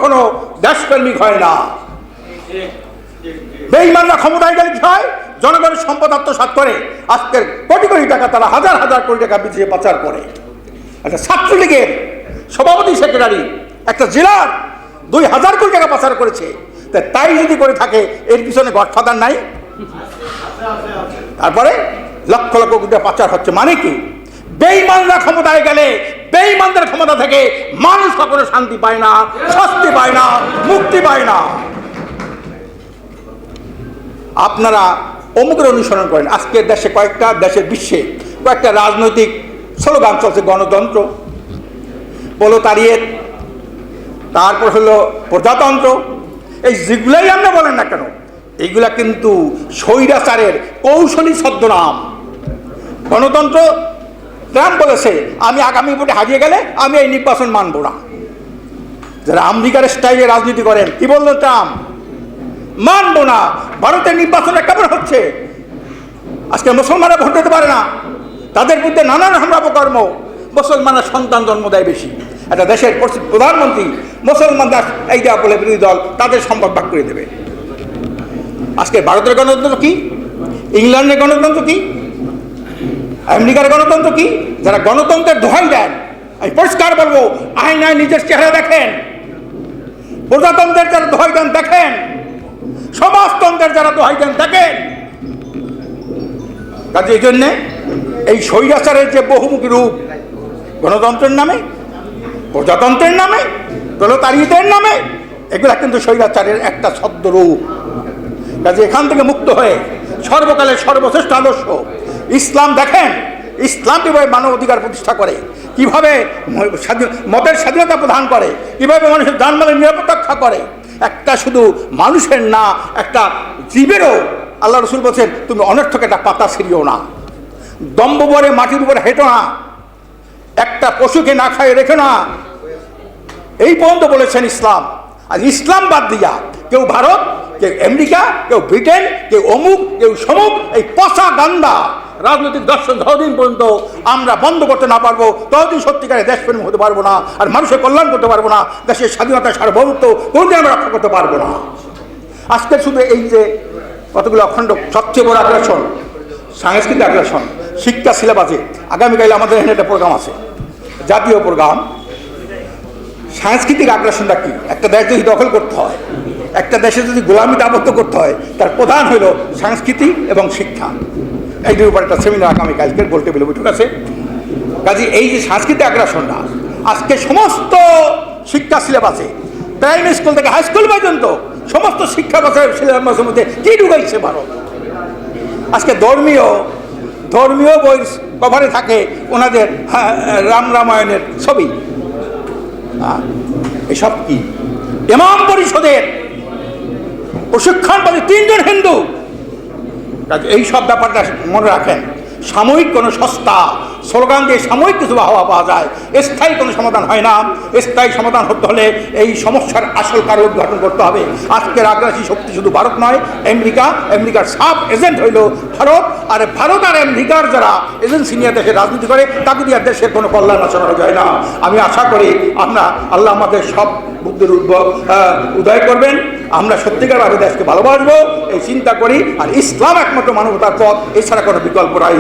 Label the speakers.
Speaker 1: কখনো দেশপ্রেমিক হয় না। বেঈমানরা ক্ষমতায় গেলে কি হয়? জনগণের সম্পদ আত্মসাৎ করে আজকের কোটি কোটি টাকা তারা হাজার হাজার কোটি টাকা বিদেশে পাচার করে। একটা ছাত্রলীগের সভাপতি সেক্রেটারি একটা জেলার 2000 কোটি টাকা পাচার করেছে। তাই যদি করে থাকে এর পিছনে গডফাদার নাই? তারপরে লক্ষ লক্ষ কোটি টাকা পাচার হচ্ছে মানে কি? বেঈমানরা ক্ষমতায় গেলে বেঈমানদের ক্ষমতা থেকে মানুষ কখনো শান্তি পায় না, স্বস্তি পায় না, মুক্তি পায় না। আপনারা অমুকের অনুসরণ করেন। আজকে দেশে কয়েকটা দেশের বিশ্বে কয়েকটা রাজনৈতিক স্লোগান চলছে, গণতন্ত্র, প্রোলেতারিয়েট, তারপর হলো প্রজাতন্ত্র। এই যেগুলাই আমরা বলেন না কেন, এইগুলা কিন্তু স্বৈরাচারের কৌশলী ছদ্মনাম। গণতন্ত্র, ট্রাম্প বলেছে আমি আগামী ভোটে হারিয়ে গেলে আমি এই নির্বাচন মানব না। যারা আমেরিকার স্টাইলে রাজনীতি করেন, কি বললেন ট্রাম্প? মানব না। ভারতের নির্বাচনে কেমন হচ্ছে? আজকে মুসলমানরা ভোট দিতে পারে না, তাদের বিরুদ্ধে নানান হামলা অপকর্ম। মুসলমানরা সন্তান জন্ম দেয় বেশি। একটা দেশের প্রধানমন্ত্রী মুসলমানদের এইটা বলে বিরোধী দল তাদের সম্পদ ভাগ করে দেবে। আজকে ভারতের গণতন্ত্র কি? ইংল্যান্ডের গণতন্ত্র কি? আমেরিকার গণতন্ত্র কি? যারা গণতন্ত্রের দোহাই দেন, আমি পরিষ্কার বলবো, আয়নায় নিজের চেহারা দেখেন। প্রজাতন্ত্রের যারা দোহাই দেন দেখেন, সমাজতন্ত্রের যারা দোহাই দেন দেখেন। কাজে এই জন্যে এই স্বৈরাচারের যে বহুমুখী রূপ, গণতন্ত্রের নামে, প্রজাতন্ত্রের নামে, প্রোলেতারিয়েটের নামে, এগুলা কিন্তু স্বৈরাচারের একটা ছদ্মরূপ। কাজে এখান থেকে মুক্ত হয়ে সর্বকালের সর্বশ্রেষ্ঠ আদর্শ ইসলাম দেখেন। ইসলাম কীভাবে মানব অধিকার প্রতিষ্ঠা করে, কিভাবে মতের স্বাধীনতা প্রদান করে, কিভাবে মানুষের জানমালের নিরাপত্তা রক্ষা করে। একটা শুধু মানুষের না, একটা জীবেরও আল্লাহ রসুল বলছেন তুমি অনর্থক একটা পাতা ছিঁড়িও না, দম্ভ ভরে মাটির উপরে হেঁটো না, একটা পশুকে না খাইয়ে রেখো না। এই পর্যন্ত বলেছেন ইসলাম। আর ইসলাম বাদ দিয়া কেউ ভারত, কেউ আমেরিকা, কেউ ব্রিটেন, কেউ অমুক, কেউ সমুক, এই পচা গান্দা রাজনৈতিক দর্শন যতদিন পর্যন্ত আমরা বন্ধ করতে না পারবো ততদিন সত্যিকারে দেশপ্রেম হতে পারবো না, আর মানুষের কল্যাণ করতে পারবো না, দেশের স্বাধীনতা সার্বভৌমত্ব কোনদিন আমরা রক্ষা করতে পারবো না। আজকে শুধু এই যে কতগুলো অখণ্ড সবচেয়ে বড় আগ্রাসন, সাংস্কৃতিক আগ্রাসন, শিক্ষা সিলেবাসে আগামীকাল আমাদের এখানে একটা প্রোগ্রাম আছে, জাতীয় প্রোগ্রাম। সাংস্কৃতিক আগ্রাসনটা কি? একটা দেশ যদি দখল করতে হয়, একটা দেশে যদি গোলামিতে আবদ্ধ করতে হয়, তার প্রধান হইল সংস্কৃতি এবং শিক্ষা। এইটির উপর একটা সেমিনার আগামীকালকের গোল টেবিলে বৈঠক আছে। কাজে এই যে সাংস্কৃতিক আগ্রাসনটা আজকে সমস্ত শিক্ষা সিলেবাসে, প্রাইমারি স্কুল থেকে হাই স্কুল পর্যন্ত সমস্ত শিক্ষা সিলেবাসের মধ্যে কি ঢুকাইছে ভারত। আজকে ধর্মীয় বই কভারে থাকে ওনাদের রামায়ণের ছবি। এসব কি? ইমাম পরিষদের প্রশিক্ষণ পাবে 3 জন হিন্দু। এই সব ব্যাপারটা মনে রাখেন। সাময়িক কোনো সস্তা স্লোগান দিয়ে সাময়িক কিছু হাওয়া পাওয়া যায়, স্থায়ী কোনো সমাধান হয় না। স্থায়ী সমাধান হতে হলে এই সমস্যার আসল কারণ উদ্ঘাটন করতে হবে। আজকের আগ্রাসী শক্তি শুধু ভারত নয়, আমেরিকার সাব এজেন্ট হইল ভারত। আর ভারত আর আমেরিকার যারা এজেন্সি নিয়ে দেশে রাজনীতি করে তাকে দিয়ে দেশের কোনো কল্যাণ আশা যায় না। আমি আশা করি আল্লাহ আমাদের সব বুদ্ধির উদয় করবেন, আমরা সত্যিকারভাবে দেশকে ভালোবাসবো এই চিন্তা করি। আর ইসলাম একমাত্র মানবতার পথ, এছাড়া কোনো বিকল্প নাই।